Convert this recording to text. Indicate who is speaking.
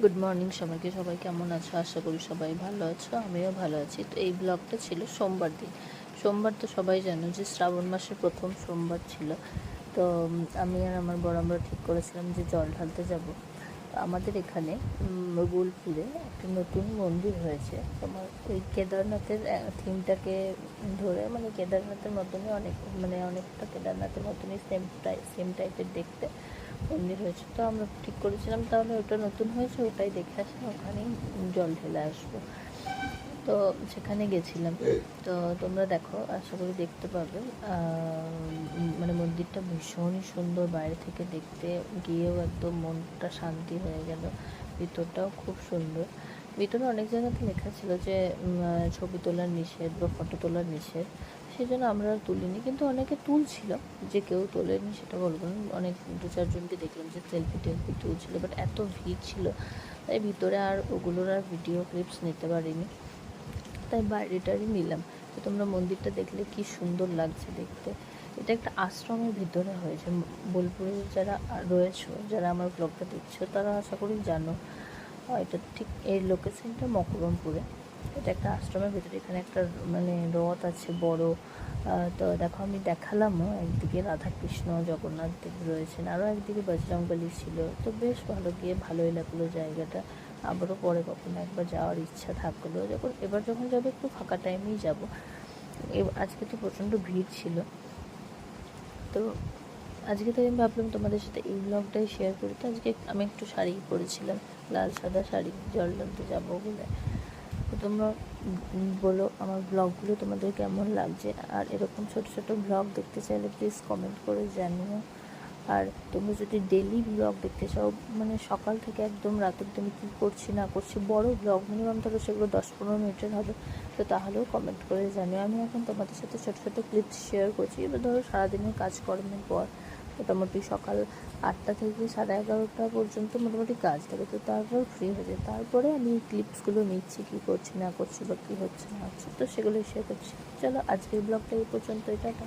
Speaker 1: Good morning সবাইকে। সবাই কেমন আছো? আশা করি সবাই ভালো আছো, আমিও ভালো আছি। তো এই ব্লগটা ছিল সোমবার দিন। সোমবার তো সবাই জানো যে শ্রাবণ মাসের প্রথম সোমবার ছিল। তো আমি আর আমার বড় আমরা ঠিক করেছিলাম যে জল ঢালতে যাব। আমাদের এখানে বোলপুরে একটা নতুন মন্দির হয়েছে, তোমার ওই কেদারনাথের থিমটাকে ধরে, মানে কেদারনাথের মতনই অনেকটা কেদারনাথের মতনই সেম টাইপের দেখতে মন্দির হয়েছে। তো আমরা ঠিক করেছিলাম তাহলে ওটা নতুন হয়েছে, ওটাই দেখে আসি, ওখানেই জল ঢেলে আসবো। তো সেখানে গেছিলাম। তো তোমরা দেখো, আশা করি দেখতে পাবে। মানে মন্দিরটা ভীষণই সুন্দর, বাইরে থেকে দেখতে গিয়েও একদম মনটা শান্তি হয়ে গেল। ভিতরটাও খুব সুন্দর। ভিতরে অনেক জায়গাতে লেখা ছিল যে ছবি তোলার নিষেধ বা ফটো তোলার নিষেধ, সেই জন্য আমরা তুলিনি। কিন্তু অনেকে তুলছিল, যে কেউ তোলেনি সেটা বলবো না। অনেক 2-4জনকে দেখলাম যে সেলফি টেলফি তুলছিল, বাট এত ভিড় ছিল তাই ভিতরে আর ওগুলোর আর ভিডিও ক্লিপস নিতে পারিনি, তাই বাইরেটারই নিলাম। তো তোমরা মন্দিরটা দেখলে কি সুন্দর লাগছে দেখতে। এটা একটা আশ্রমের ভিতরে হয়েছে। বোলপুরে যারা রয়েছো, যারা আমার ব্লগটা দেখছো, তারা আশা করি জানো। এটা ঠিক এই লোকেশনটা মকরমপুরে। এটা একটা আশ্রমের ভিতরে। এখানে একটা মানে রথ আছে বড়। তো দেখো, আমি দেখালামও, একদিকে রাধাকৃষ্ণ জগন্নাথ দেব রয়েছেন, আরও একদিকে বজরংবলী ছিল। তো বেশ ভালোই লাগলো জায়গাটা। আবারও পরে কখনো একবার যাওয়ার ইচ্ছা থাকলো, এবার যখন যাবো একটু ফাঁকা টাইমেই যাব। আজকে তো প্রচণ্ড ভিড় ছিল। তো আজকে তো আমি ভাবলাম তোমাদের সাথে এই ব্লগটাই শেয়ার করি। তো আজকে আমি একটু শাড়ি পরেছিলাম, লাল সাদা শাড়ি, জল ঢালতে যাবো বলে। তো তোমরা বলো আমার ব্লগগুলো তোমাদের কেমন লাগছে, আর এরকম ছোট ছোট ব্লগ দেখতে চাইলে প্লিজ কমেন্ট করে জানিও। আর তোমরা যদি ডেলি ব্লগ দেখতে চাও, মানে সকাল থেকে একদম রাত অবধি আমি কী করছি না করছি, বড় ব্লগ মিনিমাম ধরো সেগুলো 10-15 মিনিটের হবে, তো তাহলেও কমেন্ট করে জানিও। আমি এখন তোমাদের সাথে ছোটো ছোটো ক্লিপস শেয়ার করছি। এবার ধরো সারাদিনের কাজকর্মের পর মোটামুটি সকাল 8টা থেকে 11:30 পর্যন্ত মোটামুটি কাজ থাকে, তো তারপর ফ্রি হয়ে যায়। তারপরে আমি এই ক্লিপসগুলো নিচ্ছি, কী করছি না করছি বা কী হচ্ছে না হচ্ছে, তো সেগুলোই শেয়ার করছি। চলো, আজকের ব্লগটা এই পর্যন্তই, টাটা।